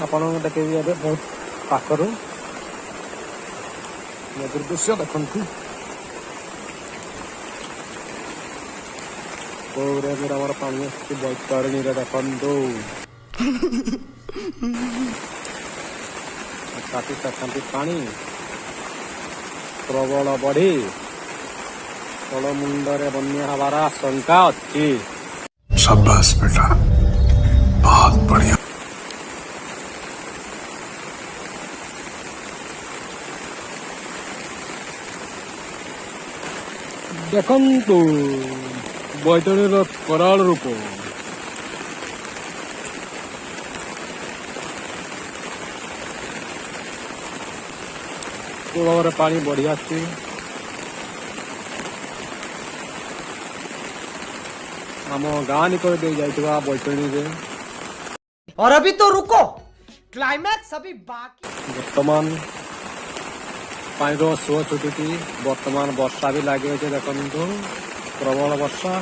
आपण देखेबी ए बहुत पाखर नदीर दृश्य देखु आम पानी बैतरणी देखु काटी सखाती पानी प्रबल बढ़ी तल मुंडरे बन्या हबार आशंका अच्छी। शाबाश बेटा, बहुत बढ़िया। देखंतु बैतरणीर कराल रूप कूल पानी बढ़ी आसी आम गाँ निकल दे जाइथिबा बैतरणी रे। और अभी तो रुको, क्लाइमैक्स अभी बाकी। वर्तमान पानी सुଅ छुटुची, वर्तमान वर्षा भी लगे देखो प्रबल वर्षा।